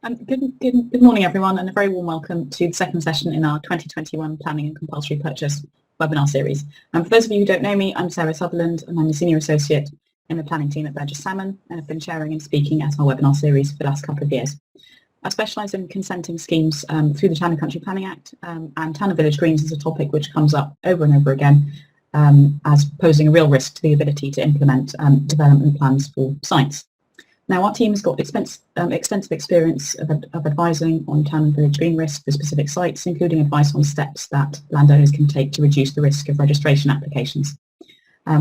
Good morning, everyone, and a very warm welcome to the second session in our 2021 Planning and Compulsory Purchase webinar series. For those of you who don't know me, I'm Sarah Sutherland, and I'm a Senior Associate in the planning team at Burgess Salmon, and I've been sharing and speaking at our webinar series for the last couple of years. I specialise in consenting schemes through the Town and Country Planning Act, and Town and Village Greens is a topic which comes up over and over again as posing a real risk to the ability to implement development plans for sites. Now, our team has got extensive experience of advising on town and village green risk for specific sites, including advice on steps that landowners can take to reduce the risk of registration applications.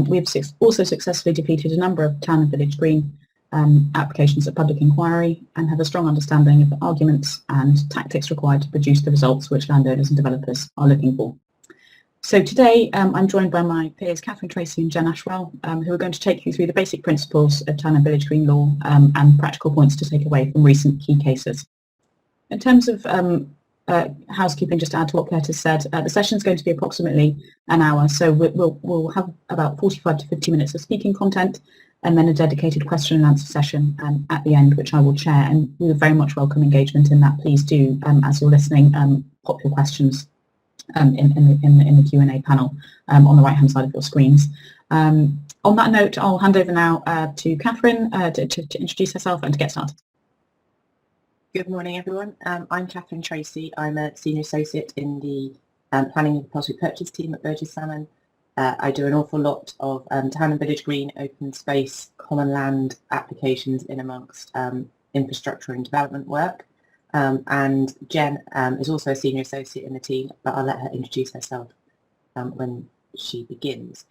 We've also successfully defeated a number of town and village green applications at public inquiry and have a strong understanding of the arguments and tactics required to produce the results which landowners and developers are looking for. So today I'm joined by my peers Catherine Tracy and Jen Ashwell, who are going to take you through the basic principles of town and village green law and practical points to take away from recent key cases. In terms of housekeeping, just to add to what Claire has said, the session is going to be approximately an hour, so we'll have about 45 to 50 minutes of speaking content and then a dedicated question and answer session at the end, which I will chair, and we would very much welcome engagement in that. Please do, as you're listening, pop your questions in the Q&A panel on the right-hand side of your screens. On that note, I'll hand over now to Catherine to introduce herself and to get started. Good morning, everyone. I'm Catherine Tracy. I'm a Senior Associate in the Planning and Compulsory Purchase team at Burgess Salmon. I do an awful lot of town and village green, open space, common land applications in amongst infrastructure and development work. And Jen is also a Senior Associate in the team, but I'll let her introduce herself when she begins.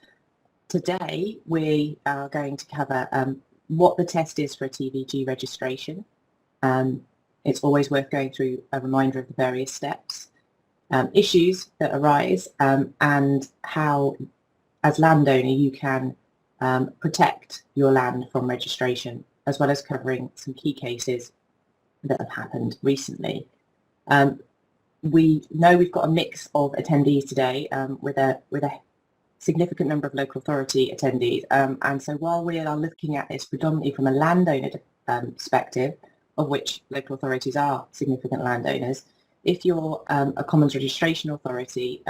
Today, we are going to cover what the test is for a TVG registration. It's always worth going through a reminder of the various steps, issues that arise, and how, as landowner, you can protect your land from registration, as well as covering some key cases that have happened recently. We know we've got a mix of attendees today with a significant number of local authority attendees, and so while we are looking at this predominantly from a landowner perspective, of which local authorities are significant landowners, if you're a Commons Registration Authority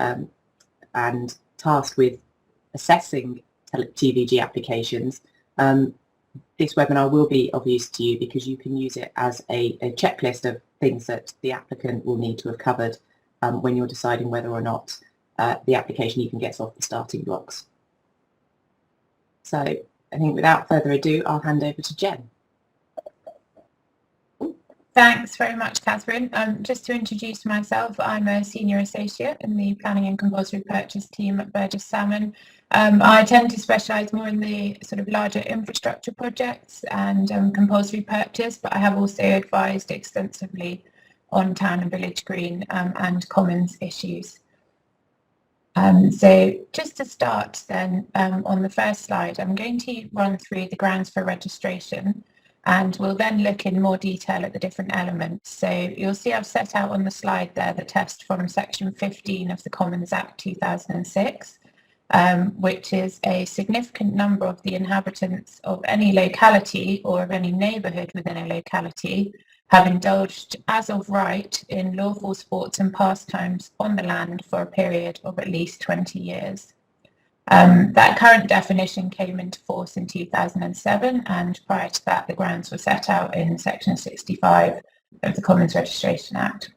and tasked with assessing TVG applications, this webinar will be of use to you because you can use it as a checklist of things that the applicant will need to have covered when you're deciding whether or not the application even gets off the starting blocks. So I think without further ado, I'll hand over to Jen. Thanks very much, Catherine. Just to introduce myself, I'm a Senior Associate in the Planning and Compulsory Purchase team at Burgess Salmon. I tend to specialise more in the sort of larger infrastructure projects and compulsory purchase, but I have also advised extensively on town and village green and commons issues. So just to start then, on the first slide, I'm going to run through the grounds for registration, and we'll then look in more detail at the different elements. So you'll see I've set out on the slide there the test from section 15 of the Commons Act 2006, which is a significant number of the inhabitants of any locality or of any neighbourhood within a locality have indulged as of right in lawful sports and pastimes on the land for a period of at least 20 years. That current definition came into force in 2007, and prior to that the grounds were set out in section 65 of the Commons Registration Act.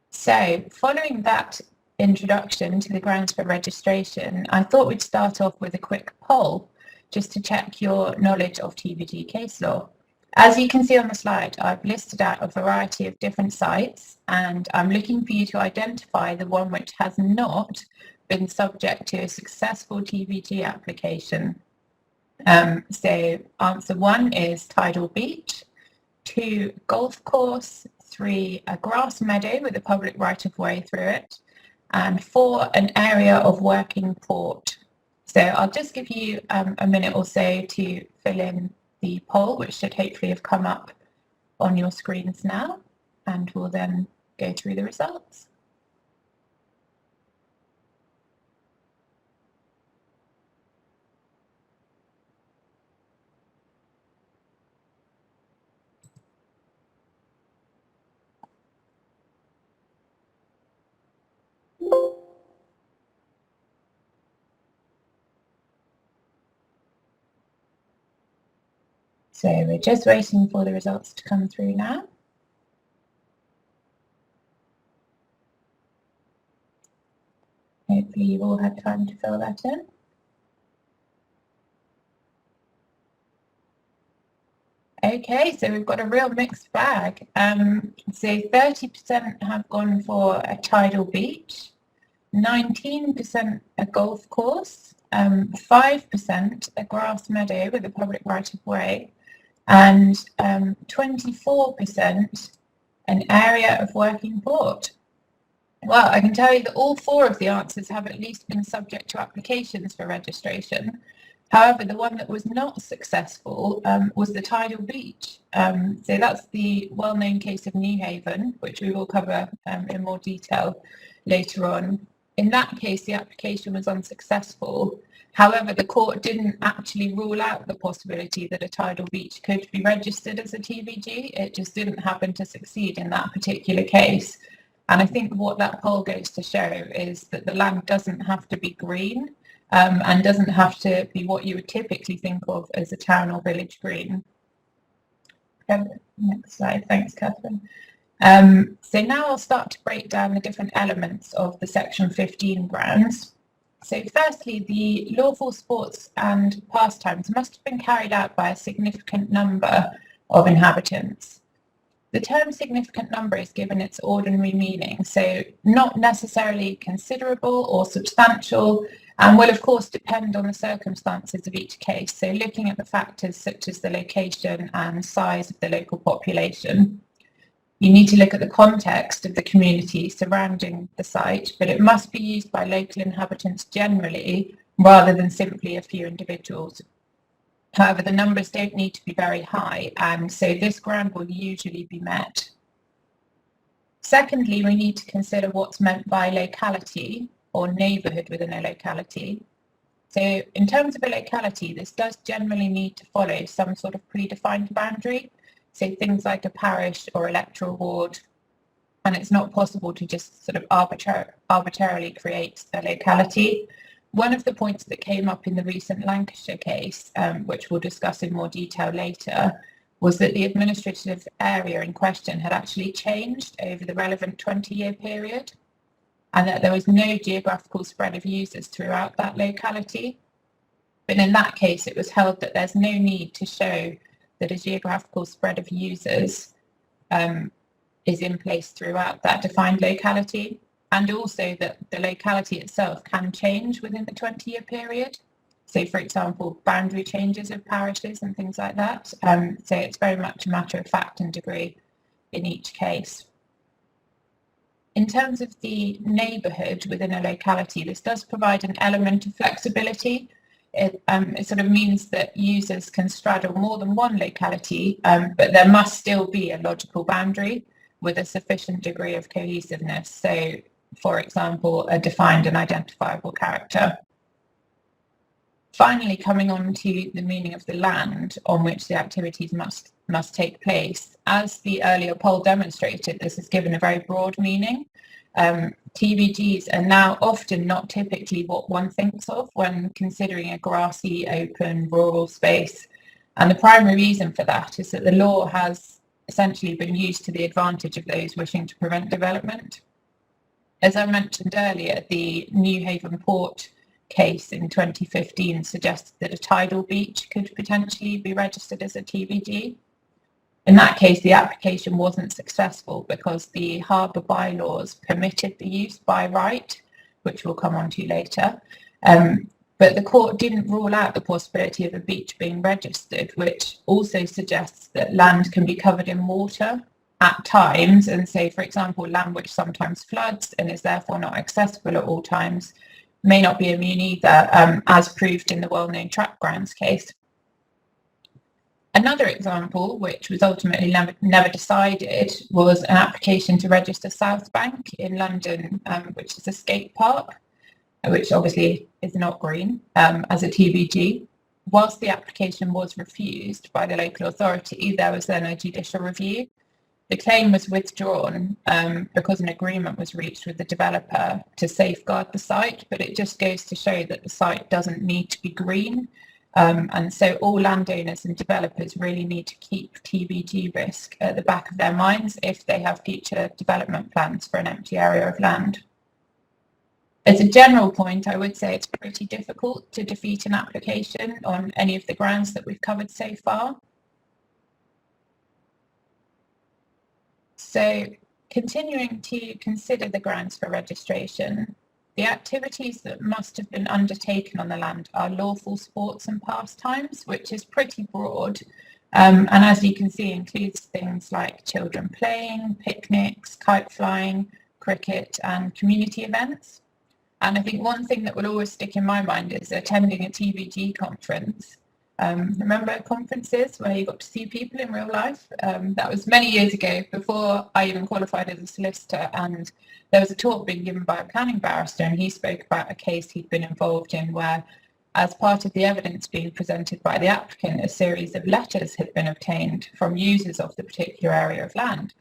So following that introduction to the grounds for registration, I thought we'd start off with a quick poll just to check your knowledge of TVG case law. As you can see on the slide, I've listed out a variety of different sites, and I'm looking for you to identify the one which has not been subject to a successful TVG application. So answer 1 is tidal beach, 2 golf course, 3 a grass meadow with a public right-of-way through it, and 4 an area of working port. So I'll just give you a minute or so to fill in the poll, which should hopefully have come up on your screens now, and we'll then go through the results. So we're just waiting for the results to come through now. Hopefully you've all had time to fill that in. Okay, so we've got a real mixed bag. So 30% have gone for a tidal beach, 19% a golf course, 5% a grass meadow with a public right-of-way, and 24% an area of working port. Well, I can tell you that all 4 of the answers have at least been subject to applications for registration. However, the one that was not successful was the tidal beach. So that's the well-known case of Newhaven, which we will cover in more detail later on. In that case, the application was unsuccessful. However, the court didn't actually rule out the possibility that a tidal beach could be registered as a TBG. It just didn't happen to succeed in that particular case. And I think what that poll goes to show is that the land doesn't have to be green and doesn't have to be what you would typically think of as a town or village green. Next slide. Thanks, Catherine. So now I'll start to break down the different elements of the Section 15 grounds. So firstly, the lawful sports and pastimes must have been carried out by a significant number of inhabitants. The term significant number is given its ordinary meaning, so not necessarily considerable or substantial, and will of course depend on the circumstances of each case, so looking at the factors such as the location and size of the local population. You need to look at the context of the community surrounding the site, but it must be used by local inhabitants generally rather than simply a few individuals. However, the numbers don't need to be very high, and so this ground will usually be met. Secondly, we need to consider what's meant by locality or neighbourhood within a locality. So in terms of a locality, this does generally need to follow some sort of predefined boundary, so things like a parish or electoral ward, and it's not possible to just sort of arbitrarily create a locality. One of the points that came up in the recent Lancashire case, which we'll discuss in more detail later, was that the administrative area in question had actually changed over the relevant 20-year period, and that there was no geographical spread of users throughout that locality. But in that case, it was held that there's no need to show that a geographical spread of users is in place throughout that defined locality, and also that the locality itself can change within the 20-year period. So, for example, boundary changes of parishes and things like that. So it's very much a matter of fact and degree in each case. In terms of the neighbourhood within a locality, this does provide an element of flexibility. It sort of means that users can straddle more than one locality, but there must still be a logical boundary with a sufficient degree of cohesiveness. So, for example, a defined and identifiable character. Finally, coming on to the meaning of the land on which the activities must take place. As the earlier poll demonstrated, this is given a very broad meaning. TBGs are now often not typically what one thinks of when considering a grassy, open, rural space. And the primary reason for that is that the law has essentially been used to the advantage of those wishing to prevent development. As I mentioned earlier, the Newhaven Port case in 2015 suggested that a tidal beach could potentially be registered as a TBG. In that case, the application wasn't successful because the harbour bylaws permitted the use by right, which we'll come on to later. But the court didn't rule out the possibility of a beach being registered, which also suggests that land can be covered in water at times, and so, for example, land which sometimes floods and is therefore not accessible at all times may not be immune either, as proved in the well-known track grounds case. Another example, which was ultimately never decided, was an application to register South Bank in London, which is a skate park, which obviously is not green, as a TBG. Whilst the application was refused by the local authority, there was then a judicial review. The claim was withdrawn because an agreement was reached with the developer to safeguard the site, but it just goes to show that the site doesn't need to be green And so all landowners and developers really need to keep TBD risk at the back of their minds if they have future development plans for an empty area of land. As a general point, I would say it's pretty difficult to defeat an application on any of the grounds that we've covered so far. So, continuing to consider the grounds for registration, the activities that must have been undertaken on the land are lawful sports and pastimes, which is pretty broad, and as you can see includes things like children playing, picnics, kite flying, cricket and community events. And I think one thing that will always stick in my mind is attending a TBG conference. Remember conferences where you got to see people in real life? That was many years ago, before I even qualified as a solicitor, and there was a talk being given by a planning barrister, and he spoke about a case he'd been involved in where, as part of the evidence being presented by the applicant, a series of letters had been obtained from users of the particular area of land,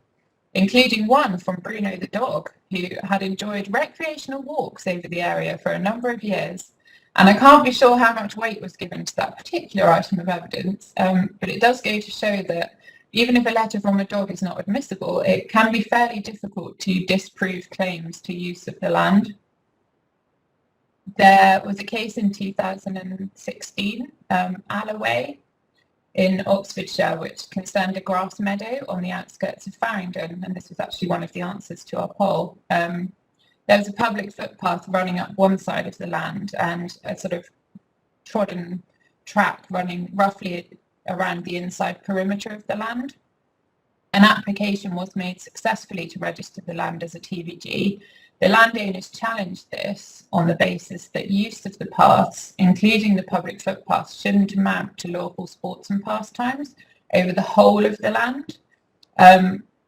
including one from Bruno the dog, who had enjoyed recreational walks over the area for a number of years. And I can't be sure how much weight was given to that particular item of evidence, but it does go to show that even if a letter from a dog is not admissible, it can be fairly difficult to disprove claims to use of the land. There was a case in 2016, Alloway, in Oxfordshire, which concerned a grass meadow on the outskirts of Farringdon, and this was actually one of the answers to our poll. There was a public footpath running up one side of the land and a sort of trodden track running roughly around the inside perimeter of the land. An application was made successfully to register the land as a TBG. The landowners challenged this on the basis that use of the paths, including the public footpaths, shouldn't amount to lawful sports and pastimes over the whole of the land.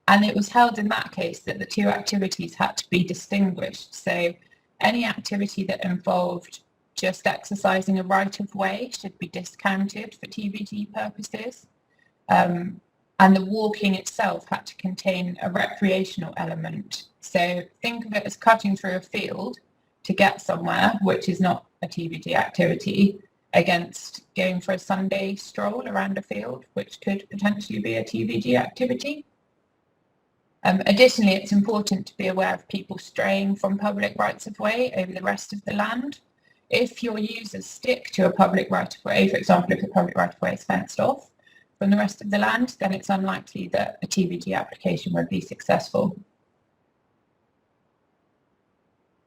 And it was held in that case that the two activities had to be distinguished. So any activity that involved just exercising a right of way should be discounted for TBG purposes. And the walking itself had to contain a recreational element. So think of it as cutting through a field to get somewhere, which is not a TBG activity, against going for a Sunday stroll around a field, which could potentially be a TBG activity. Additionally, it's important to be aware of people straying from public rights of way over the rest of the land. If your users stick to a public right of way, for example, if the public right of way is fenced off from the rest of the land, then it's unlikely that a TBG application would be successful.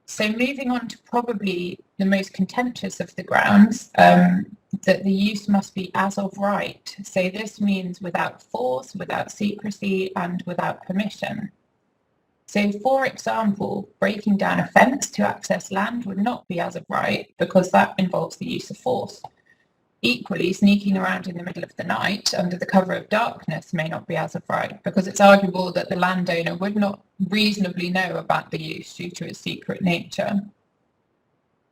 So moving on to probably the most contentious of the grounds, that the use must be as of right. So this means without force, without secrecy, and without permission. So for example, breaking down a fence to access land would not be as of right because that involves the use of force. Equally, sneaking around in the middle of the night under the cover of darkness may not be as of right because it's arguable that the landowner would not reasonably know about the use due to its secret nature.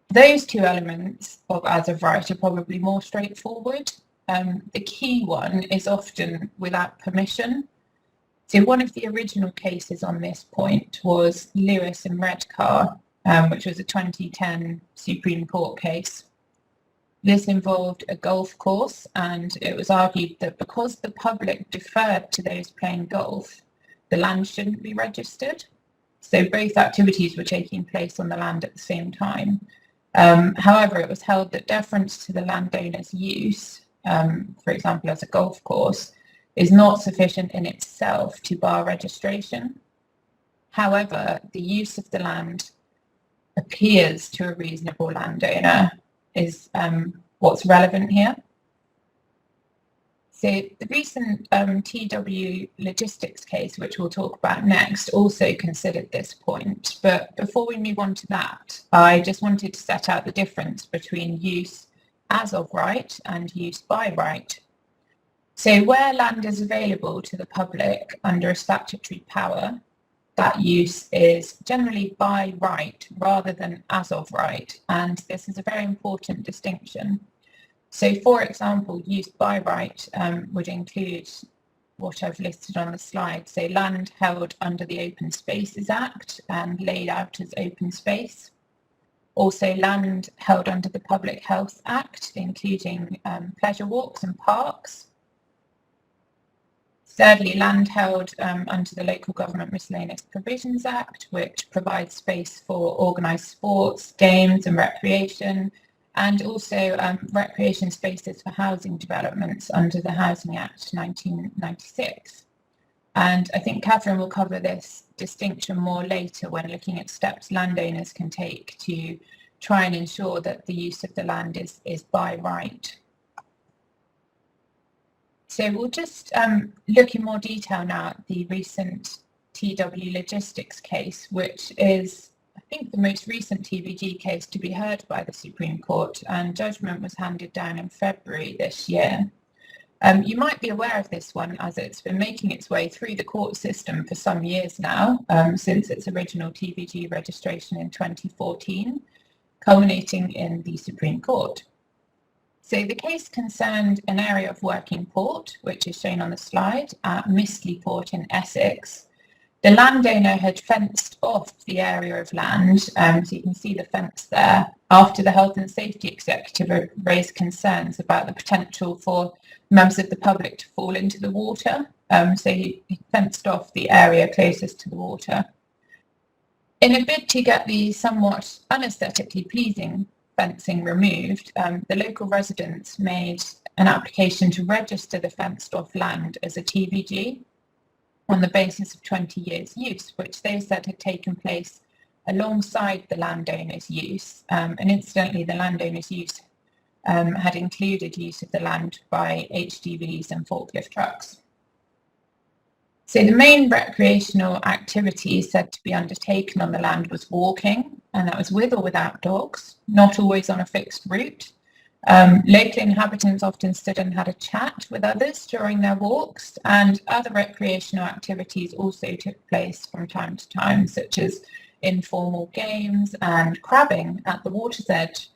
Those two elements of as of right are probably more straightforward. The key one is often without permission. So one of the original cases on this point was Lewis and Redcar, which was a 2010 Supreme Court case. This involved a golf course, and it was argued that because the public deferred to those playing golf, the land shouldn't be registered. So both activities were taking place on the land at the same time. However, it was held that deference to the landowner's use, for example, as a golf course, is not sufficient in itself to bar registration. However, the use of the land appears to a reasonable landowner is what's relevant here. So the recent TW logistics case, which we'll talk about next, also considered this point. But before we move on to that, I just wanted to set out the difference between use as of right and use by right. So where land is available to the public under a statutory power, that use is generally by right rather than as of right. And this is a very important distinction. So, for example, use by right would include what I've listed on the slide. So land held under the Open Spaces Act and laid out as open space. Also land held under the Public Health Act, including pleasure walks and parks. Thirdly, land held under the Local Government Miscellaneous Provisions Act, which provides space for organised sports, games and recreation, and also recreation spaces for housing developments under the Housing Act 1996. And I think Catherine will cover this distinction more later when looking at steps landowners can take to try and ensure that the use of the land is by right. So we'll just look in more detail now at the recent TW Logistics case, which is, I think, the most recent TVG case to be heard by the Supreme Court, and judgment was handed down in February this year. You might be aware of this one as it's been making its way through the court system for some years now, since its original TVG registration in 2014, culminating in the Supreme Court. So the case concerned an area of working port, which is shown on the slide, at Mistley Port in Essex. The landowner had fenced off the area of land, so you can see the fence there, after the Health and Safety Executive raised concerns about the potential for members of the public to fall into the water. So he fenced off the area closest to the water. In a bid to get the somewhat unaesthetically pleasing fencing removed, the local residents made an application to register the fenced off land as a TVG on the basis of 20 years use, which they said had taken place alongside the landowner's use. And incidentally, the landowner's use had included use of the land by HGVs and forklift trucks. So the main recreational activity said to be undertaken on the land was walking, and that was with or without dogs, not always on a fixed route. Local inhabitants often stood and had a chat with others during their walks, and other recreational activities also took place from time to time, such as informal games and crabbing at the water's edge.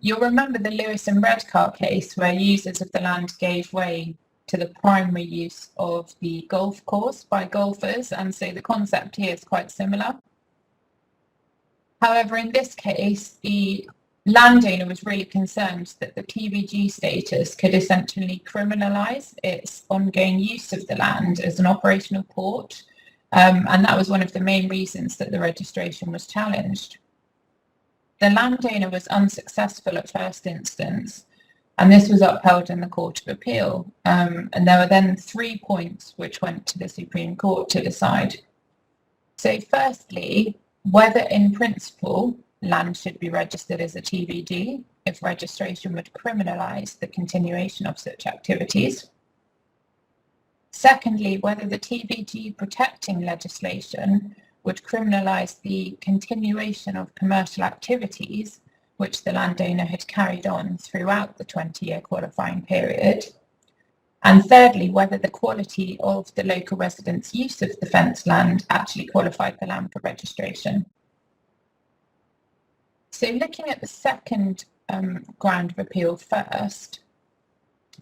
You'll remember the Lewis and Redcar case, where users of the land gave way to the primary use of the golf course by golfers, and so the concept here is quite similar. However, in this case, the landowner was really concerned that the TVG status could essentially criminalise its ongoing use of the land as an operational port, and that was one of the main reasons that the registration was challenged. The landowner was unsuccessful at first instance, and this was upheld in the Court of Appeal. And there were then 3 points which went to the Supreme Court to decide. So firstly, whether in principle land should be registered as a TVG if registration would criminalise the continuation of such activities. Secondly, whether the TVG protecting legislation would criminalise the continuation of commercial activities which the landowner had carried on throughout the 20-year qualifying period. And thirdly, whether the quality of the local residents' use of the fenced land actually qualified the land for registration. So looking at the second ground of appeal first,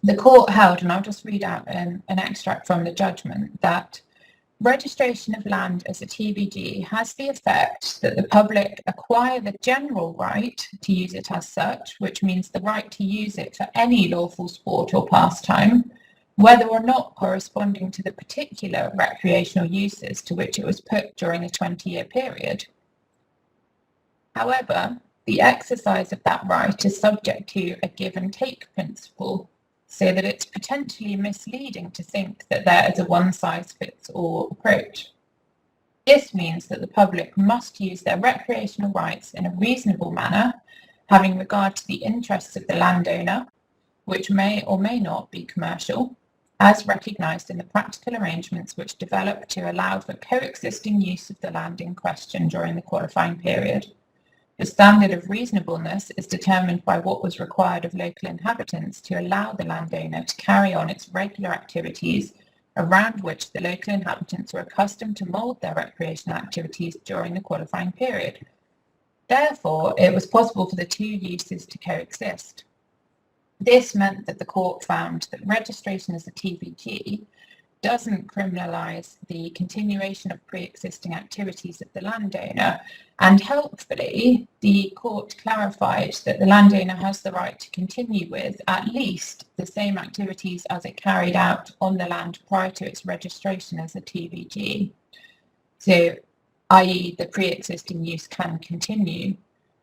the court held, and I'll just read out an extract from the judgment, that registration of land as a TVG has the effect that the public acquire the general right to use it as such, which means the right to use it for any lawful sport or pastime, whether or not corresponding to the particular recreational uses to which it was put during a 20-year period. However, the exercise of that right is subject to a give and take principle, so that it's potentially misleading to think that there is a one-size-fits-all approach. This means that the public must use their recreational rights in a reasonable manner, having regard to the interests of the landowner, which may or may not be commercial, as recognised in the practical arrangements which develop to allow for coexisting use of the land in question during the qualifying period. The standard of reasonableness is determined by what was required of local inhabitants to allow the landowner to carry on its regular activities around which the local inhabitants were accustomed to mould their recreational activities during the qualifying period. Therefore, it was possible for the two uses to coexist. This meant that the court found that registration as a TVG doesn't criminalise the continuation of pre-existing activities of the landowner, and helpfully the court clarified that the landowner has the right to continue with at least the same activities as it carried out on the land prior to its registration as a TVG. So, i.e. the pre-existing use can continue.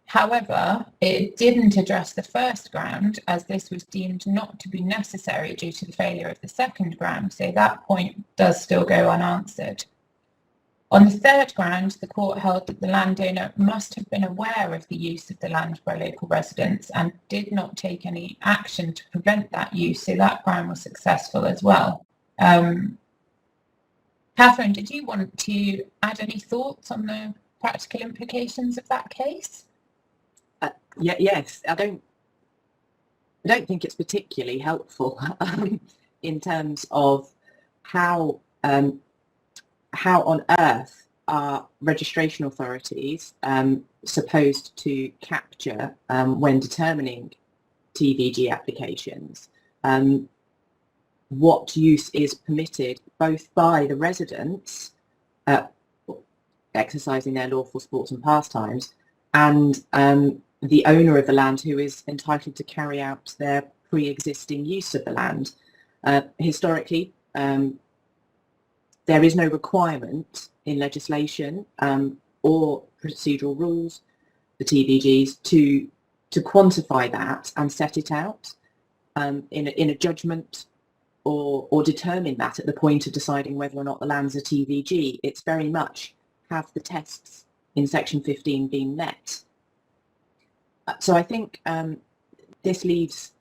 However, it didn't address the first ground, as this was deemed not to be necessary due to the failure of the second ground, so that point does still go unanswered. On the third ground, the court held that the landowner must have been aware of the use of the land by local residents and did not take any action to prevent that use, so that ground was successful as well. Catherine, did you want to add any thoughts on the practical implications of that case? Yes, I don't think it's particularly helpful in terms of how on earth are registration authorities supposed to capture when determining TVG applications what use is permitted both by the residents exercising their lawful sports and pastimes and the owner of the land who is entitled to carry out their pre-existing use of the land. Historically, there is no requirement in legislation or procedural rules, the TVGs, to quantify that and set it out in a judgment or determine that at the point of deciding whether or not the land's a TVG. It's very much have the tests in section 15 been met. So I think this leaves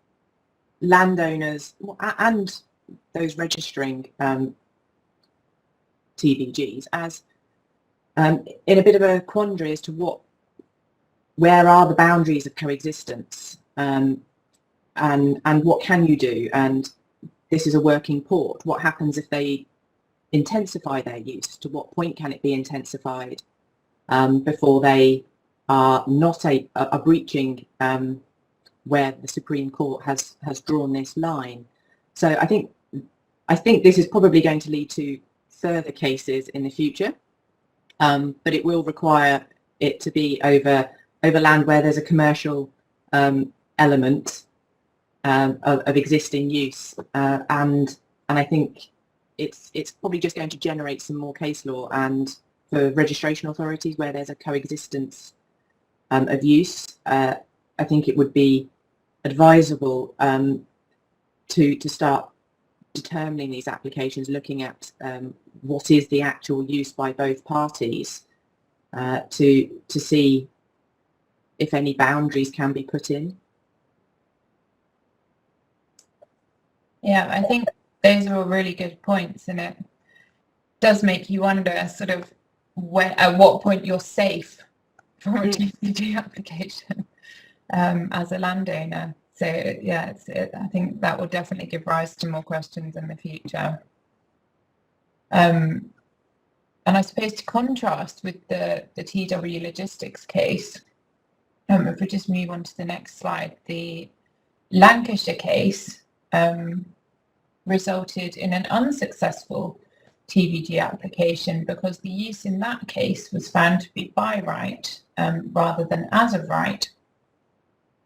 landowners and those registering TVGs as in a bit of a quandary as to where are the boundaries of coexistence and what can you do, and this is a working port. What happens if they intensify their use? To what point can it be intensified before they are not a breaching where the Supreme Court has drawn this line? So I think this is probably going to lead to further cases in the future, but it will require it to be over land where there's a commercial element of existing use, and I think it's probably just going to generate some more case law, and for registration authorities where there's a coexistence of use, I think it would be advisable to start determining these applications, looking at what is the actual use by both parties, to see if any boundaries can be put in. Yeah, I think those are all really good points, and it does make you wonder sort of at what point you're safe for a TVG application as a landowner. So yeah, I think that will definitely give rise to more questions in the future. And I suppose to contrast with the TW Logistics case, if we just move on to the next slide, the Lancashire case resulted in an unsuccessful TVG application because the use in that case was found to be by right rather than as of right.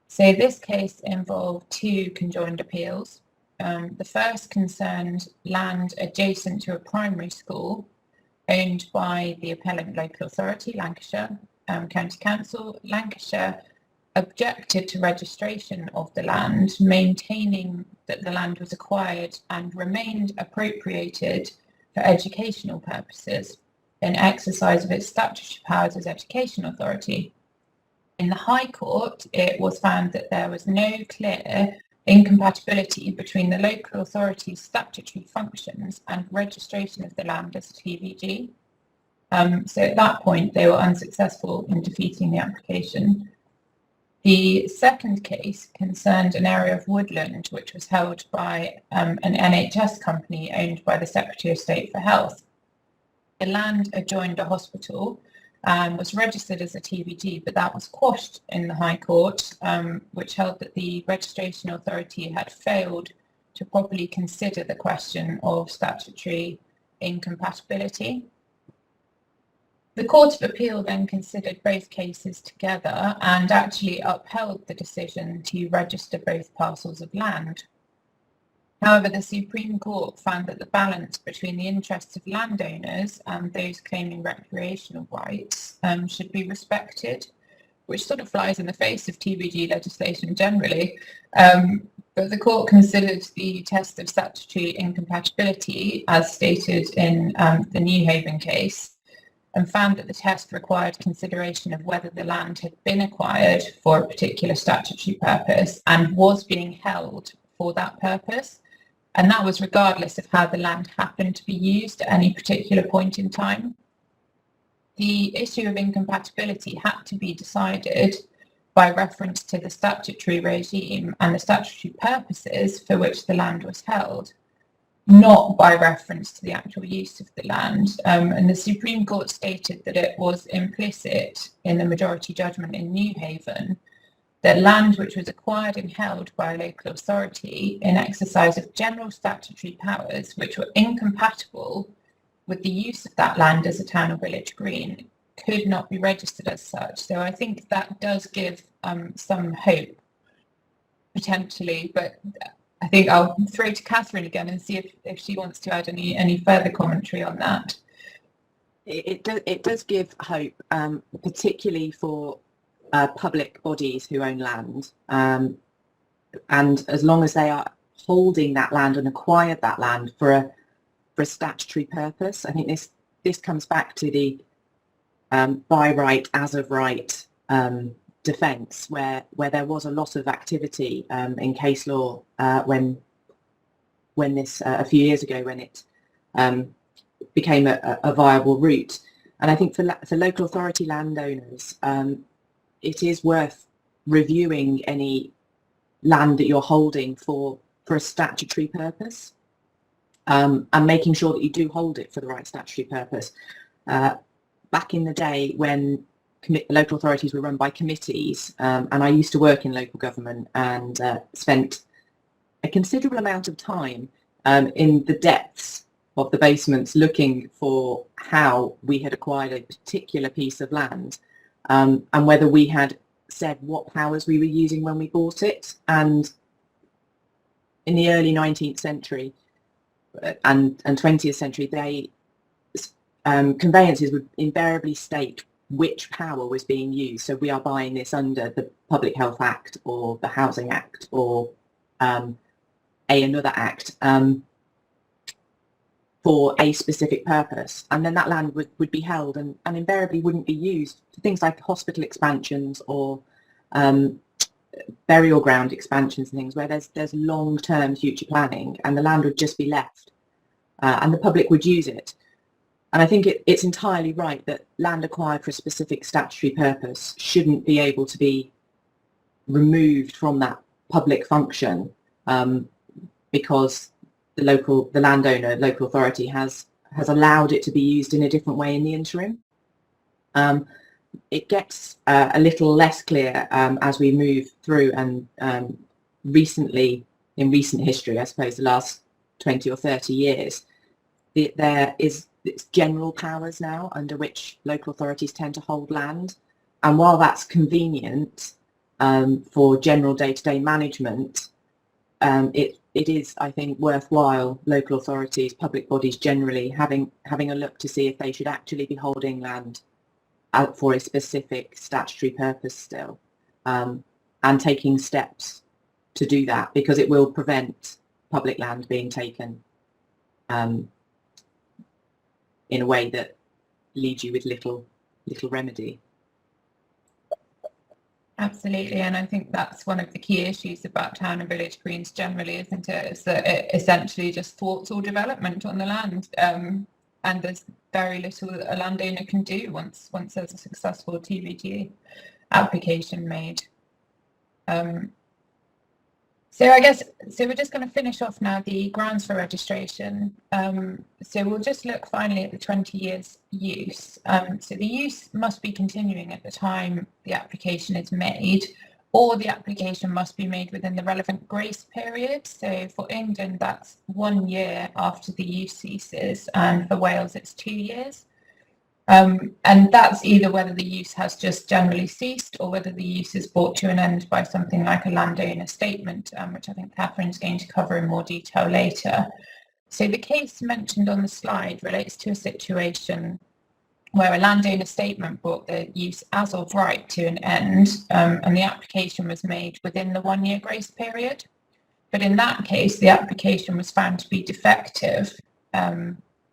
So this case involved two conjoined appeals. The first concerned land adjacent to a primary school owned by the appellant local authority, Lancashire County Council. Lancashire objected to registration of the land, maintaining that the land was acquired and remained appropriated for educational purposes in exercise of its statutory powers as education authority. In the High Court, it was found that there was no clear incompatibility between the local authority's statutory functions and registration of the land as a TVG. So at that point, they were unsuccessful in defeating the application. The second case concerned an area of woodland which was held by an NHS company owned by the Secretary of State for Health. The land adjoined a hospital and was registered as a TVG, but that was quashed in the High Court, which held that the registration authority had failed to properly consider the question of statutory incompatibility. The Court of Appeal then considered both cases together and actually upheld the decision to register both parcels of land. However, the Supreme Court found that the balance between the interests of landowners and those claiming recreational rights should be respected, which sort of flies in the face of TBG legislation generally. But the court considered the test of statutory incompatibility, as stated in the New Haven case, and found that the test required consideration of whether the land had been acquired for a particular statutory purpose and was being held for that purpose. And that was regardless of how the land happened to be used at any particular point in time. The issue of incompatibility had to be decided by reference to the statutory regime and the statutory purposes for which the land was held, not by reference to the actual use of the land. And the Supreme Court stated that it was implicit in the majority judgment in New Haven that land which was acquired and held by a local authority in exercise of general statutory powers which were incompatible with the use of that land as a town or village green could not be registered as such. So I think that does give some hope, potentially, but I think I'll throw to Catherine again and see if she wants to add any further commentary on that. It does give hope, particularly for public bodies who own land, and as long as they are holding that land and acquired that land for a statutory purpose. I think this comes back to the by right as of right defence, where there was a lot of activity in case law when this a few years ago, when it became a viable route. And I think for local authority landowners, it is worth reviewing any land that you're holding for a statutory purpose, and making sure that you do hold it for the right statutory purpose. Back in the day when local authorities were run by committees, and I used to work in local government and spent a considerable amount of time in the depths of the basements looking for how we had acquired a particular piece of land, and whether we had said what powers we were using when we bought it. And in the early 19th century and 20th century, conveyances would invariably state which power was being used. So we are buying this under the Public Health Act or the Housing Act or another act for a specific purpose. And then that land would be held and invariably wouldn't be used for things like hospital expansions or burial ground expansions and things where there's long-term future planning, and the land would just be left and the public would use it. And I think it's entirely right that land acquired for a specific statutory purpose shouldn't be able to be removed from that public function because the landowner, local authority has allowed it to be used in a different way in the interim. It gets a little less clear as we move through, and recently, in recent history, I suppose the last 20 or 30 years, it's general powers now under which local authorities tend to hold land. And while that's convenient for general day-to-day management, it is, I think, worthwhile local authorities, public bodies generally, having a look to see if they should actually be holding land out for a specific statutory purpose still, and taking steps to do that, because it will prevent public land being taken in a way that leaves you with little remedy. Absolutely, and I think that's one of the key issues about town and village greens generally, isn't it? Is that it essentially just thwarts all development on the land, and there's very little that a landowner can do once there's a successful TVG application made. So we're just going to finish off now the grounds for registration. So we'll just look finally at the 20 years use. So the use must be continuing at the time the application is made, or the application must be made within the relevant grace period. So for England, that's 1 year after the use ceases, and for Wales, it's 2 years. And that's either whether the use has just generally ceased or whether the use is brought to an end by something like a landowner statement, which I think Catherine's going to cover in more detail later. So the case mentioned on the slide relates to a situation where a landowner statement brought the use as of right to an end, and the application was made within the 1 year grace period. But in that case, the application was found to be defective,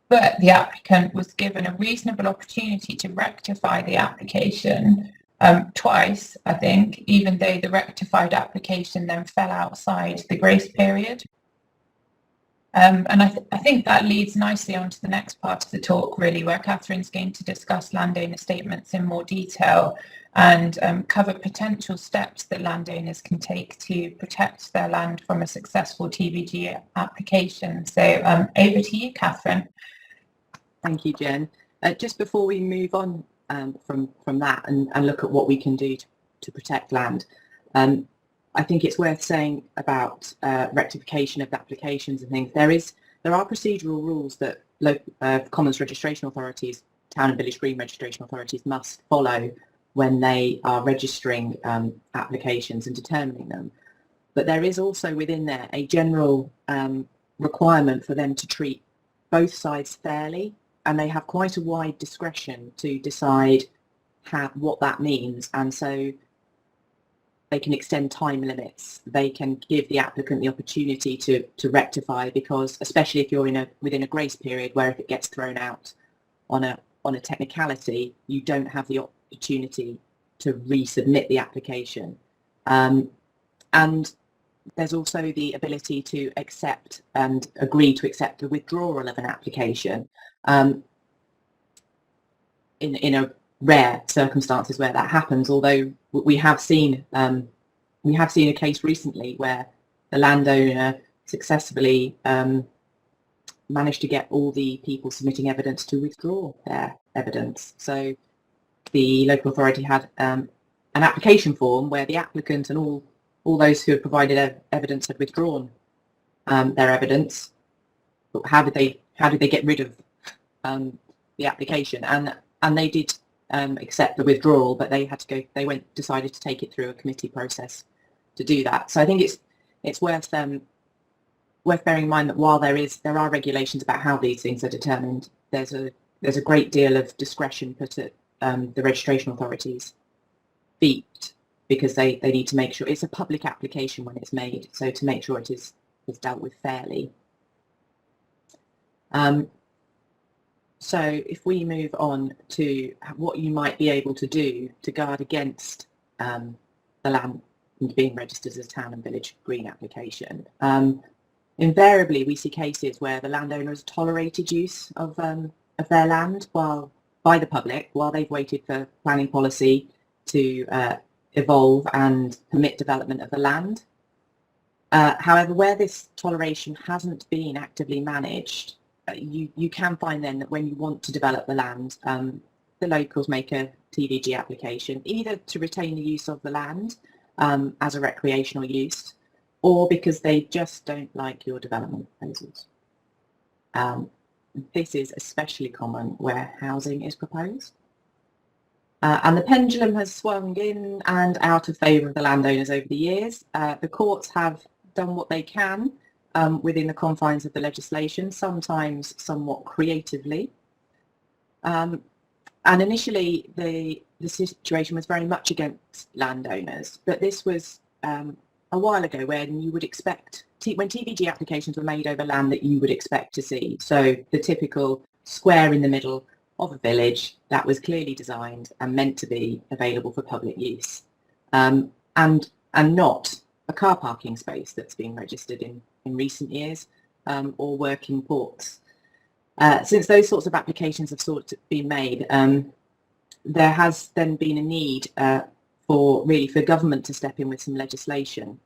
but the applicant was given a reasonable opportunity to rectify the application twice, I think, even though the rectified application then fell outside the grace period. And I think that leads nicely on to the next part of the talk, really, where Catherine's going to discuss landowner statements in more detail and cover potential steps that landowners can take to protect their land from a successful TVG application. So over to you, Catherine. Thank you, Jen. Just before we move on from that and look at what we can do to protect land, I think it's worth saying about rectification of applications and things. There are procedural rules that Commons registration authorities, town and village green registration authorities must follow when they are registering applications and determining them. But there is also within there a general requirement for them to treat both sides fairly, and they have quite a wide discretion to decide what that means. And so they can extend time limits. They can give the applicant the opportunity to rectify, because especially if you're within a grace period, where if it gets thrown out on a technicality, you don't have the opportunity to resubmit the application. And there's also the ability to accept and agree to accept the withdrawal of an application in a rare circumstances where that happens, although we have seen a case recently where the landowner successfully managed to get all the people submitting evidence to withdraw their evidence. So the local authority had an application form where the applicant and all those who had provided evidence had withdrawn their evidence. But how did they get rid of the application? And they did accept the withdrawal, but they had to go. They decided to take it through a committee process to do that. So I think it's worth bearing in mind that while there are regulations about how these things are determined, there's a great deal of discretion put at the registration authorities' feet, because they need to make sure it's a public application when it's made, so to make sure it is dealt with fairly. So if we move on to what you might be able to do to guard against the land being registered as a town and village green application, invariably we see cases where the landowner has tolerated use of their land by the public while they've waited for planning policy to evolve and permit development of the land. However, where this toleration hasn't been actively managed, you can find then that when you want to develop the land, the locals make a TVG application, either to retain the use of the land as a recreational use, or because they just don't like your development proposals. This is especially common where housing is proposed. And the pendulum has swung in and out of favour of the landowners over the years. The courts have done what they can within the confines of the legislation, sometimes somewhat creatively. And initially, the situation was very much against landowners, but this was a while ago when you would expect, when TVG applications were made over land that you would expect to see. So the typical square in the middle of a village that was clearly designed and meant to be available for public use, and not a car parking space that's been registered in recent years, or working ports. Since those sorts of applications have sort of been made, there has then been a need for government to step in with some legislation,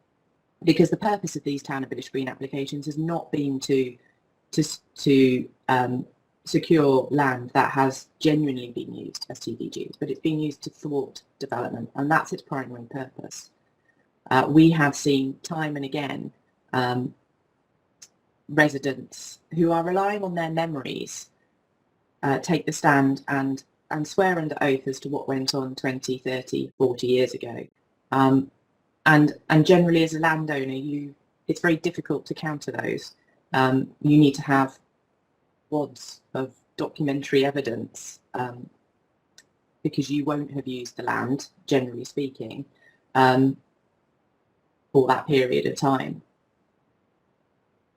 because the purpose of these town and village green applications has not been to secure land that has genuinely been used as TVGs, but it's been used to thwart development, and that's its primary purpose. we have seen time and again residents who are relying on their memories take the stand and swear under oath as to what went on 20, 30, 40 years ago. And generally as a landowner, it's very difficult to counter those. You need to have wads of documentary evidence because you won't have used the land, generally speaking, for that period of time.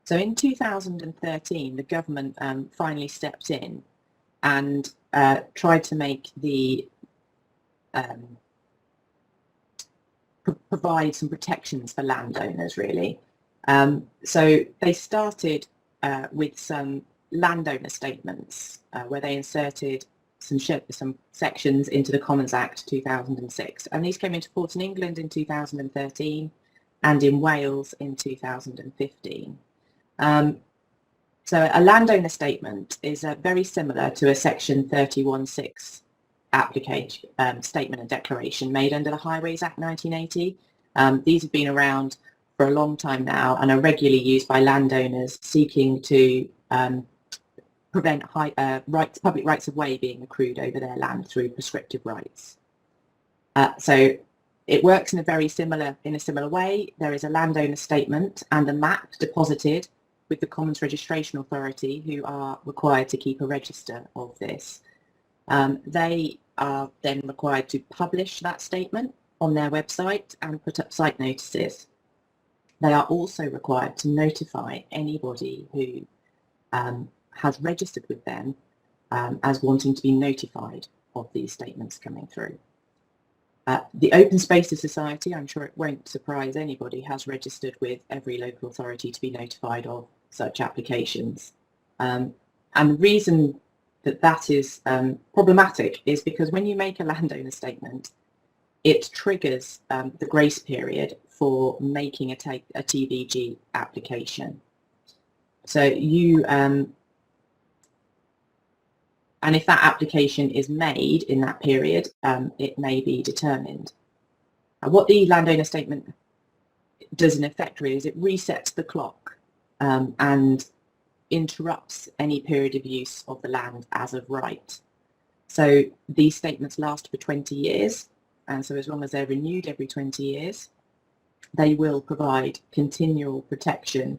So in 2013, the government finally stepped in and tried to make the provide some protections for landowners, really. So they started with some landowner statements where they inserted some sections into the Commons Act 2006, and these came into force in England in 2013 and in Wales in 2015. So a landowner statement is very similar to a section 31(6) application, statement and declaration made under the Highways Act 1980. These have been around for a long time now and are regularly used by landowners seeking to prevent public rights of way being accrued over their land through prescriptive rights. So it works in a similar way. There is a landowner statement and a map deposited with the Commons Registration Authority, who are required to keep a register of this. They are then required to publish that statement on their website and put up site notices. They are also required to notify anybody who has registered with them as wanting to be notified of these statements coming through. The Open Spaces Society, I'm sure it won't surprise anybody, has registered with every local authority to be notified of such applications. And the reason that is problematic is because when you make a landowner statement, it triggers the grace period for making a TVG application. So you, and if that application is made in that period, it may be determined. What the landowner statement does in effect really is it resets the clock and interrupts any period of use of the land as of right. So these statements last for 20 years, and so as long as they're renewed every 20 years, they will provide continual protection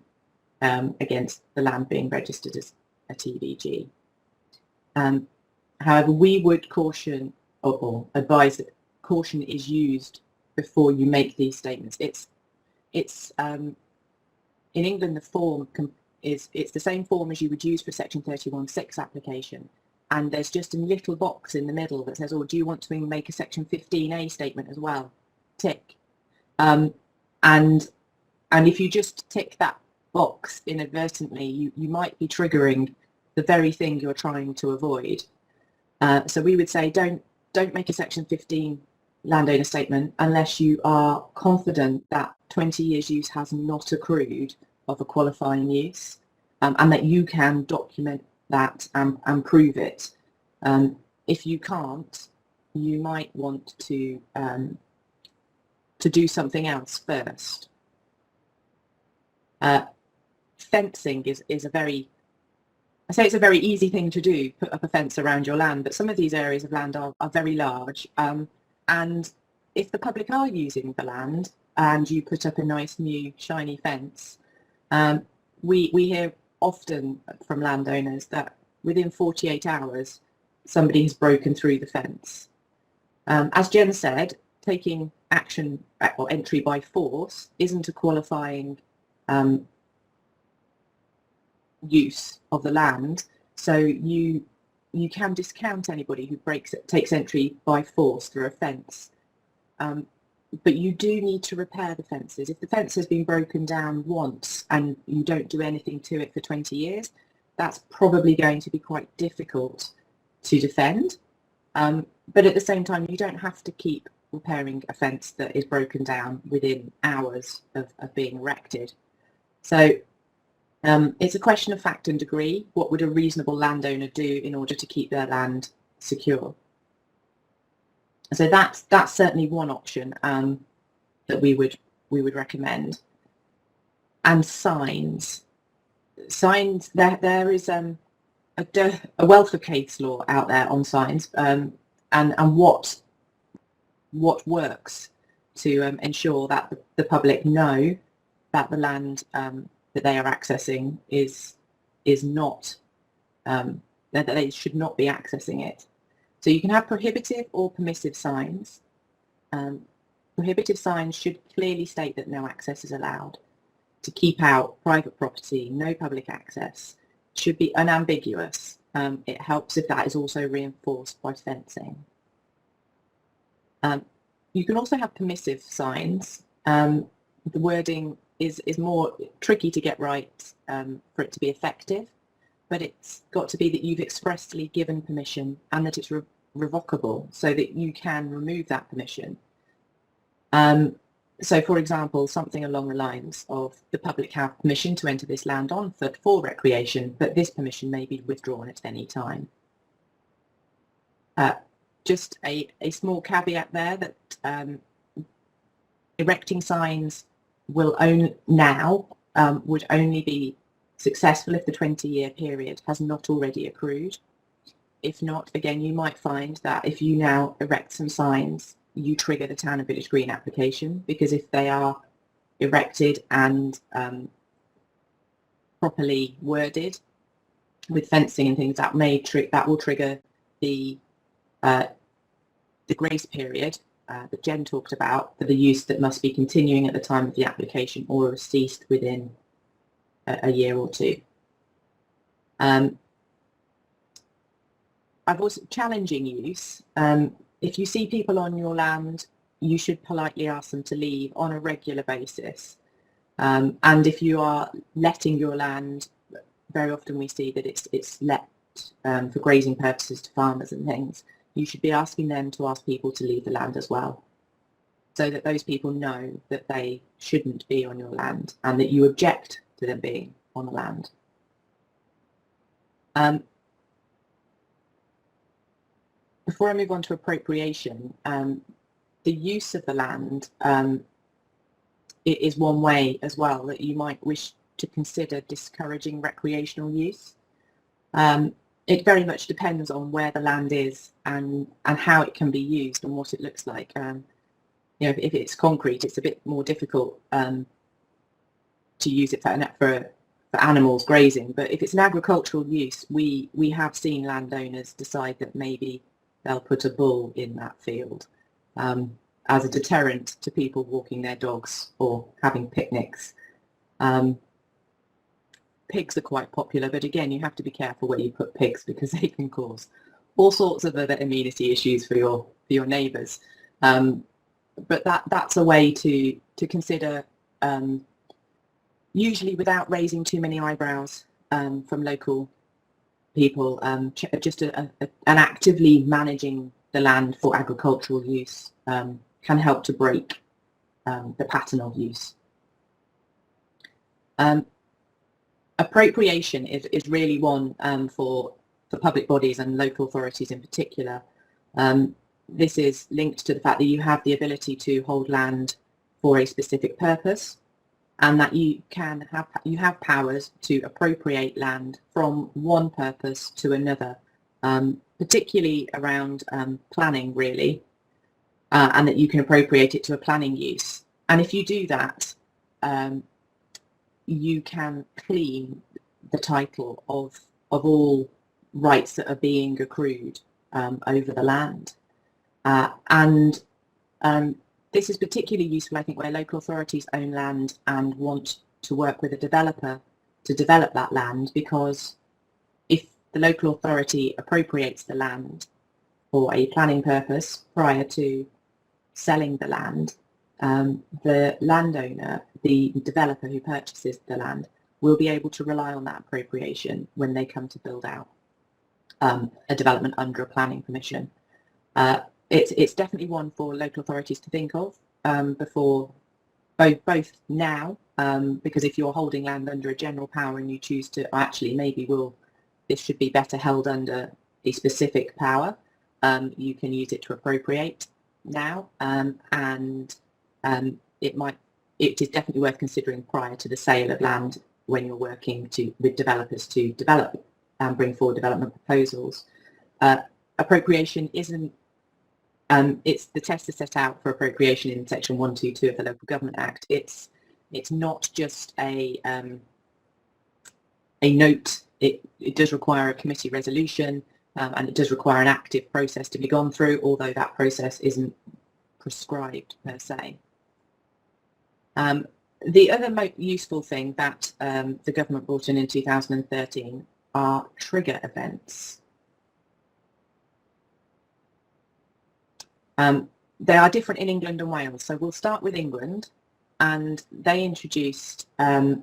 against the land being registered as a TVG. However, we would caution or advise that caution is used before you make these statements. It's in England, the form it's the same form as you would use for Section 31(6) application, and there's just a little box in the middle that says, "Oh, do you want to make a Section 15A statement as well?" Tick, and if you just tick that box inadvertently, you might be triggering the very thing you're trying to avoid. So we would say don't make a Section 15 landowner statement unless you are confident that 20 years use has not accrued of a qualifying use, and that you can document that and prove it. If you can't, you might want to do something else first. Fencing is a very, I say it's a very easy thing to do, put up a fence around your land, but some of these areas of land are very large, and if the public are using the land and you put up a nice new shiny fence, we hear often from landowners that within 48 hours somebody has broken through the fence. As Jen said, taking action or entry by force isn't a qualifying use of the land, so you can discount anybody who takes entry by force through a fence, but you do need to repair the fences. If the fence has been broken down once and you don't do anything to it for 20 years, that's probably going to be quite difficult to defend, but at the same time you don't have to keep repairing a fence that is broken down within hours of being erected. So it's a question of fact and degree. What would a reasonable landowner do in order to keep their land secure? So that's certainly one option that we would we would recommend. And signs. Signs, there is a wealth of case law out there on signs, and what works to ensure that the public know that the land that they are accessing is not, that they should not be accessing it. So you can have prohibitive or permissive signs. Prohibitive signs should clearly state that no access is allowed. To keep out private property, no public access, should be unambiguous. It helps if that is also reinforced by fencing. You can also have permissive signs. The wording is more tricky to get right for it to be effective, but it's got to be that you've expressly given permission and that it's revocable so that you can remove that permission. So, for example, something along the lines of the public have permission to enter this land on foot for recreation, but this permission may be withdrawn at any time. Just a small caveat there that erecting signs will would only be successful if the 20-year period has not already accrued. If not, again, you might find that if you now erect some signs, you trigger the Town and Village Green application, because if they are erected and properly worded with fencing and things, that will trigger the grace period that Jen talked about for the use that must be continuing at the time of the application or have ceased within a year or two. I've also challenging use. If you see people on your land, you should politely ask them to leave on a regular basis. And if you are letting your land, very often we see that it's let for grazing purposes to farmers and things. You should be asking them to ask people to leave the land as well, so that those people know that they shouldn't be on your land and that you object to them being on the land. Before I move on to appropriation, the use of the land is one way as well that you might wish to consider discouraging recreational use. It very much depends on where the land is and how it can be used and what it looks like. You know, if it's concrete, it's a bit more difficult to use it for animals grazing. But if it's an agricultural use, we have seen landowners decide that maybe they'll put a bull in that field as a deterrent to people walking their dogs or having picnics. Pigs are quite popular, but again, you have to be careful where you put pigs because they can cause all sorts of other amenity issues for your neighbours. But that's a way to consider, usually without raising too many eyebrows from local people. Just an actively managing the land for agricultural use can help to break the pattern of use. Appropriation is really one for public bodies and local authorities in particular. This is linked to the fact that you have the ability to hold land for a specific purpose, and that you have powers to appropriate land from one purpose to another, particularly around planning, really, and that you can appropriate it to a planning use. And if you do that, you can clean the title of all rights that are being accrued over the land. This is particularly useful, I think, where local authorities own land and want to work with a developer to develop that land, because if the local authority appropriates the land for a planning purpose prior to selling the land, the landowner, the developer who purchases the land, will be able to rely on that appropriation when they come to build out a development under a planning permission. It's definitely one for local authorities to think of before, both now, because if you're holding land under a general power and you choose to, actually maybe this should be better held under a specific power, you can use it to appropriate now, and it might it is definitely worth considering prior to the sale of land when you're working with developers to develop and bring forward development proposals. Appropriation isn't, it's the test is set out for appropriation in section 122 of the Local Government Act. It's not just a note. It does require a committee resolution, and it does require an active process to be gone through, although that process isn't prescribed per se. The other most useful thing that the government brought in 2013 are trigger events. They are different in England and Wales, so we'll start with England, and they introduced a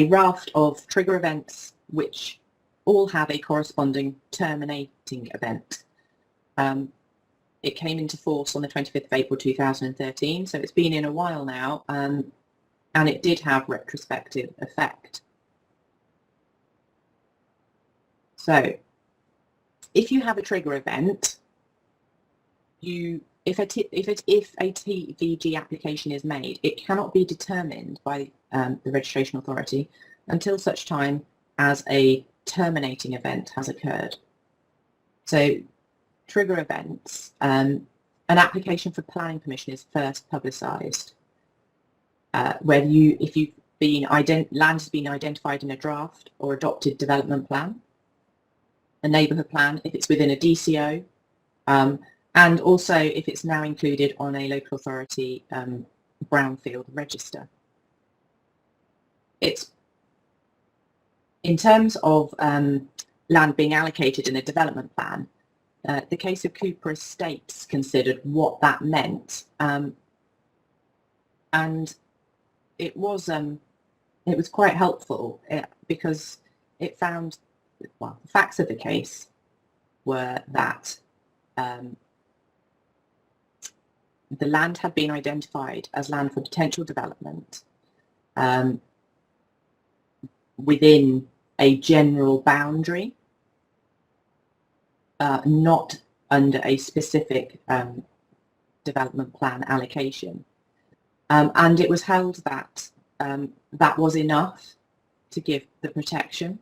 raft of trigger events which all have a corresponding terminating event. It came into force on the 25th of April 2013, so it's been in a while now, and it did have retrospective effect. So if you have a trigger event, if a TVG application is made, it cannot be determined by the registration authority until such time as a terminating event has occurred. So trigger events, an application for planning permission is first publicised. If you've been land has been identified in a draft or adopted development plan, a neighbourhood plan if it's within a DCO, and also if it's now included on a local authority brownfield register. It's in terms of land being allocated in a development plan. The case of Cooper Estates considered what that meant, and it was quite helpful because it found, well, the facts of the case were that the land had been identified as land for potential development within a general boundary, not under a specific development plan allocation. And it was held that that was enough to give the protection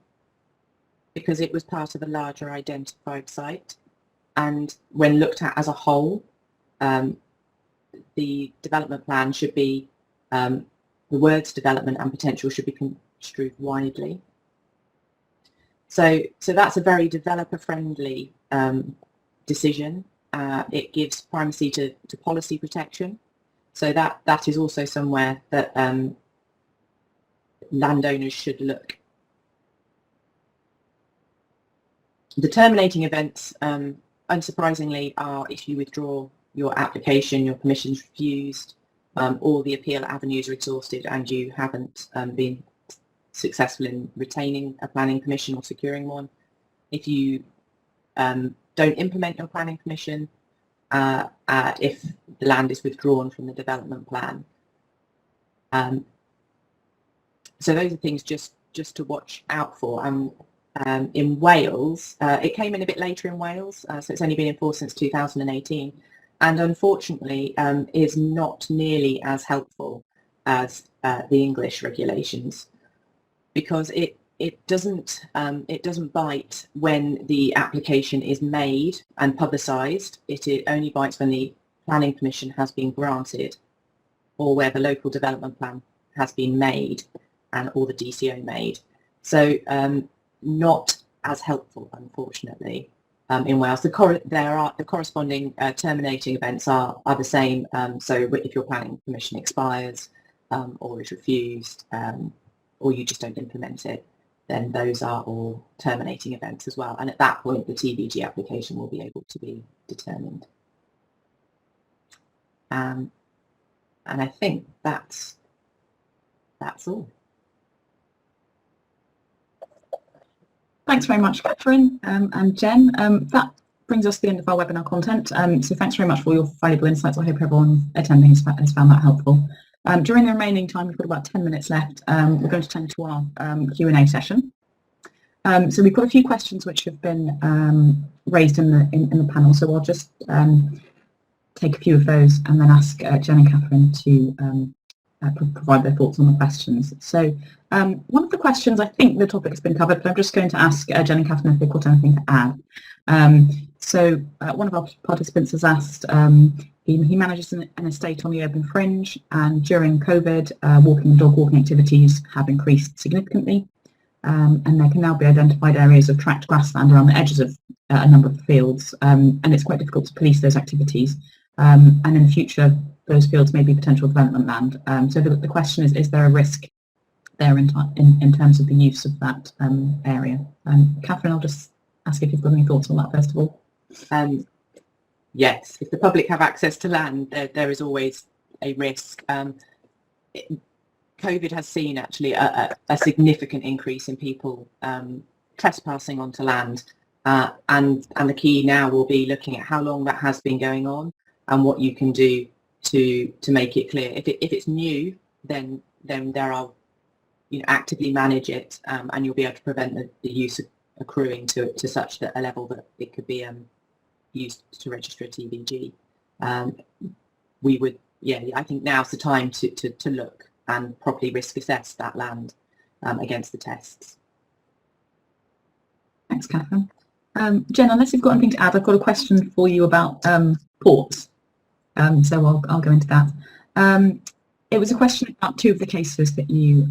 because it was part of a larger identified site. And when looked at as a whole, the development plan should be, the words development and potential should be construed widely. So that's a very developer-friendly decision. It gives primacy to policy protection. So that is also somewhere that landowners should look. The terminating events, unsurprisingly, are if you withdraw your application, your permission's refused, or the appeal avenues are exhausted and you haven't been successful in retaining a planning permission or securing one. If you don't implement your planning permission, if the land is withdrawn from the development plan. So those are things just to watch out for. In Wales, it came in a bit later in Wales, so it's only been in force since 2018, and unfortunately is not nearly as helpful as the English regulations, because it doesn't bite when the application is made and publicised. It only bites when the planning permission has been granted, or where the local development plan has been made and or the DCO made. So not as helpful, unfortunately, in Wales. The corresponding terminating events are the same. So if your planning permission expires or is refused, or you just don't implement it, then those are all terminating events as well. And at that point, the TVG application will be able to be determined. And I think that's all. Thanks very much, Catherine and Jen. That brings us to the end of our webinar content. So thanks very much for your valuable insights. I hope everyone attending has found that helpful. During the remaining time, we've got about 10 minutes left. We're going to turn to our Q&A session. So we've got a few questions which have been raised in the panel. So I'll just take a few of those and then ask Jen and Catherine to provide their thoughts on the questions. So one of the questions, I think the topic's been covered, but I'm just going to ask Jen and Catherine if they've got anything to add. So one of our participants has asked, he manages an estate on the urban fringe, and during COVID, walking and dog walking activities have increased significantly, and there can now be identified areas of tracked grassland around the edges of a number of fields, and it's quite difficult to police those activities. And in the future, those fields may be potential development land. So the question is there a risk there in terms of the use of that area? Catherine, I'll just ask if you've got any thoughts on that first of all. Yes, if the public have access to land, there is always a risk. COVID has seen actually a significant increase in people trespassing onto land, and the key now will be looking at how long that has been going on and what you can do to make it clear. If it's new, then there are, actively manage it, and you'll be able to prevent the use of accruing to such a level that it could be used to register a TVG. We would, I think now's the time to look and properly risk assess that land against the tests. Thanks, Catherine. Jen, unless you've got anything to add, I've got a question for you about ports. So I'll go into that. It was a question about two of the cases that you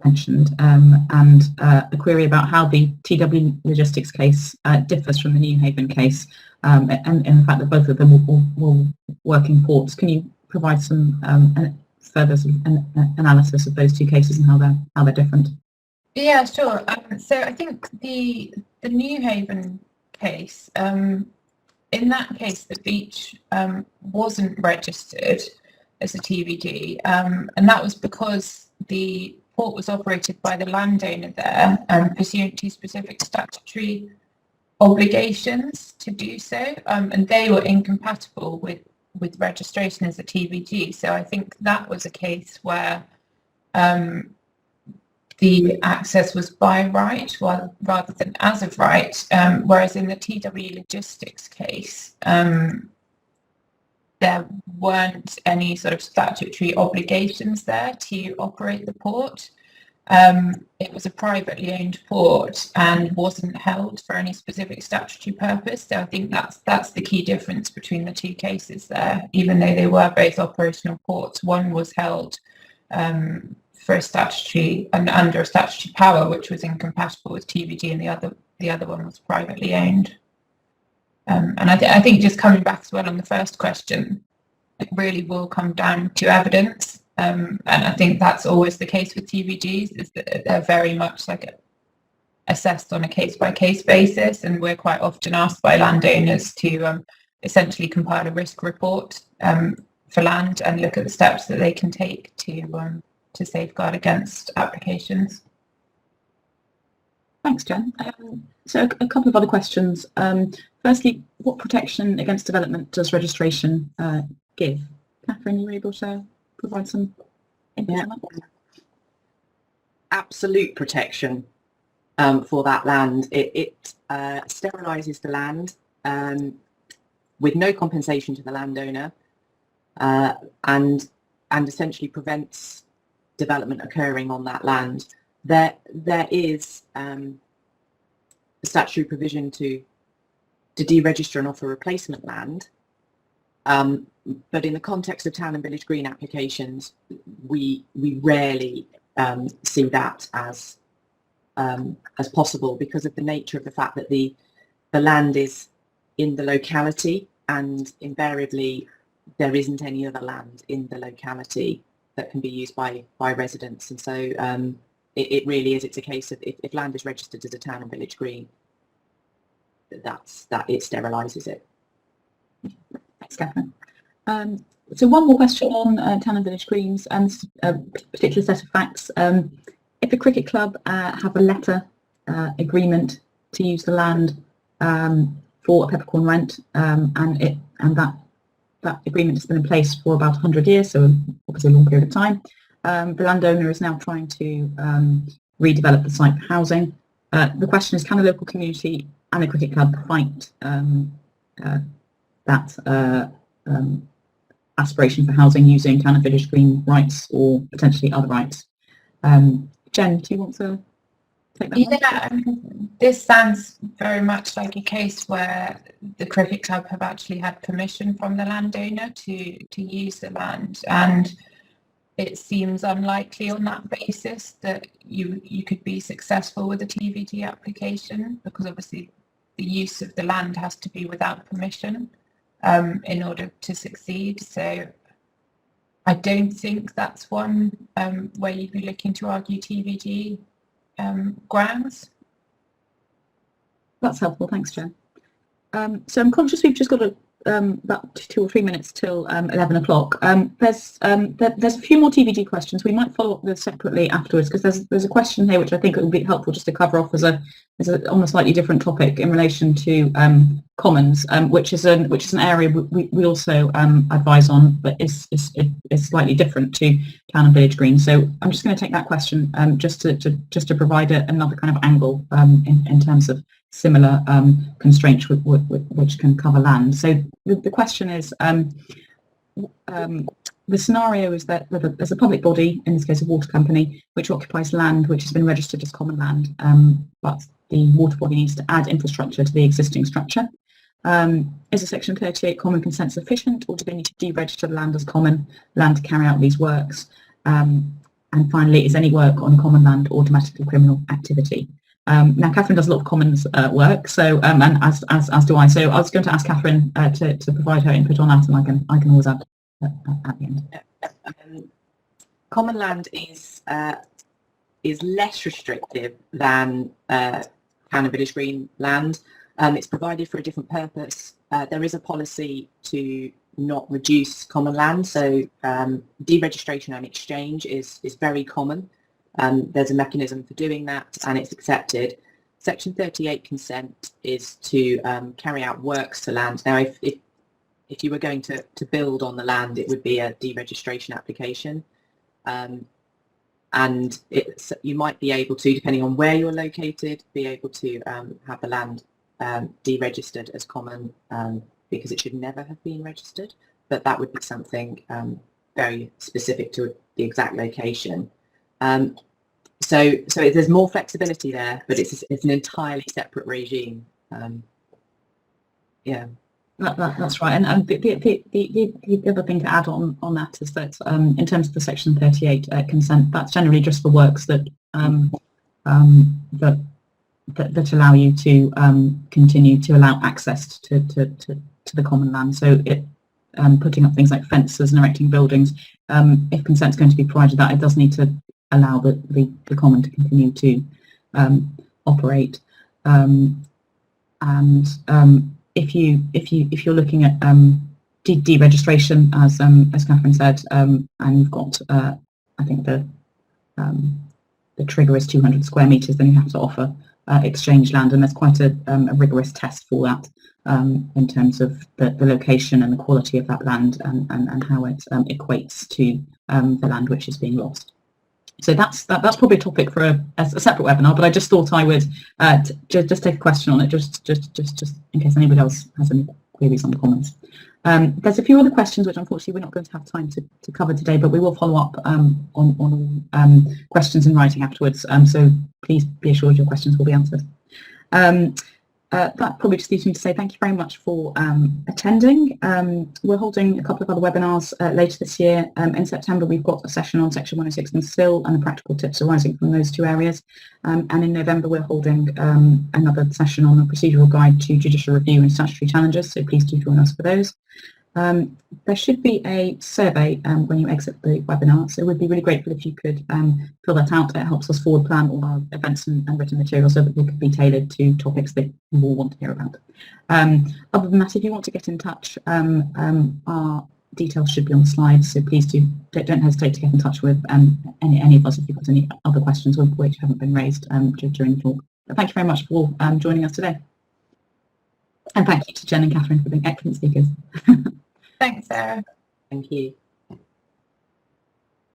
mentioned, and a query about how the TW Logistics case differs from the New Haven case, and the fact that both of them will work in ports. Can you provide some further sort of analysis of those two cases and how they're different? Yeah, sure. So I think the New Haven case, in that case, the beach wasn't registered as a TVD, and that was because the port was operated by the landowner there, pursuant to specific statutory obligations to do so, and they were incompatible with registration as a TVG. So I think that was a case where the access was by right rather than as of right, whereas in the TW Logistics case, there weren't any sort of statutory obligations there to operate the port. It was a privately owned port and wasn't held for any specific statutory purpose. So I think that's the key difference between the two cases there. Even though they were both operational ports, one was held for a statutory and under a statutory power, which was incompatible with TVG, and the other one was privately owned. And I think just coming back as well on the first question, it really will come down to evidence. And I think that's always the case with TVGs, is that they're very much like assessed on a case-by-case basis, and we're quite often asked by landowners to essentially compile a risk report for land and look at the steps that they can take to safeguard against applications. Thanks, Jen. So a couple of other questions. Firstly, what protection against development does registration give? Catherine, are you able to provide some input on that? Absolute protection for that land. It sterilises the land with no compensation to the landowner, and essentially prevents development occurring on that land. There is a statutory provision to deregister and offer replacement land, but in the context of town and village green applications, we rarely see that as possible, because of the nature of the fact that the land is in the locality, and invariably there isn't any other land in the locality that can be used by residents. And so it really is, it's a case of if land is registered as a town and village green, that it sterilises it. Thanks, Catherine. So one more question on town and village greens and a particular set of facts. If a cricket club have a letter agreement to use the land for a peppercorn rent, and that agreement has been in place for about 100 years, so obviously a long period of time, the landowner is now trying to redevelop the site for housing. The question is, can the local community and the cricket club fight that aspiration for housing using town and village green rights or potentially other rights. Jen, do you want to take that one? Yeah, this sounds very much like a case where the cricket club have actually had permission from the landowner to use the land, and it seems unlikely on that basis that you could be successful with a TVD application, because obviously the use of the land has to be without permission in order to succeed. So I don't think that's one where you'd be looking to argue TVD grounds. That's helpful, thanks, Jen. So I'm conscious we've just got about 2 or 3 minutes till 11 o'clock. There's a few more TVD questions. We might follow up with separately afterwards, because there's a question here which I think it would be helpful just to cover off as a on a slightly different topic in relation to commons, which is an area we also advise on, but is slightly different to town and village green. So I'm just going to take that question just to provide another kind of angle in terms of similar constraints which can cover land. So the question is, the scenario is that there's a public body, in this case a water company, which occupies land which has been registered as common land, but the water body needs to add infrastructure to the existing structure. Is a Section 38 common consent sufficient, or do they need to deregister the land as common land to carry out these works? And finally, is any work on common land automatically criminal activity? Now, Catherine does a lot of commons work, so and as do I. So I was going to ask Catherine to provide her input on that, and I can always add at the end. Common land is less restrictive than town and village green land. It's provided for a different purpose. There is a policy to not reduce common land, so deregistration and exchange is very common. There's a mechanism for doing that, and it's accepted. Section 38 consent is to carry out works to land. Now, if you were going to build on the land, it would be a deregistration application, and you might be able to, depending on where you're located, be able to have the land deregistered as common, because it should never have been registered, but that would be something very specific to the exact location. So there's more flexibility there, but it's an entirely separate regime. Yeah, that's right. And the other thing to add on that is that in terms of the Section 38 consent, that's generally just for works that that allow you to continue to allow access to the common land. So it putting up things like fences and erecting buildings, if consent's going to be provided, that it does need to allow the common to continue to operate. If you're looking at deregistration, as Catherine said, and you've got I think the trigger is 200 square meters, then you have to offer exchange land, and there's quite a rigorous test for that in terms of the location and the quality of that land and how it equates to the land which is being lost. So that's probably a topic for a separate webinar, but I just thought I would just take a question on it, just in case anybody else has any queries on the comments. There's a few other questions which unfortunately we're not going to have time to cover today, but we will follow up on questions in writing afterwards, so please be assured your questions will be answered. That probably just leaves me to say thank you very much for attending. We're holding a couple of other webinars later this year. In September, we've got a session on Section 106 and SIL and the practical tips arising from those two areas. And in November, we're holding another session on a procedural guide to judicial review and statutory challenges, so please do join us for those. There should be a survey when you exit the webinar, so we'd be really grateful if you could fill that out. It helps us forward plan all our events and written material so that they could be tailored to topics that you all want to hear about. Other than that, if you want to get in touch, our details should be on the slide, so please don't hesitate to get in touch with any of us if you've got any other questions which haven't been raised during the talk. But thank you very much for joining us today. And thank you to Jen and Catherine for being excellent speakers. Thanks, Sarah. Thank you.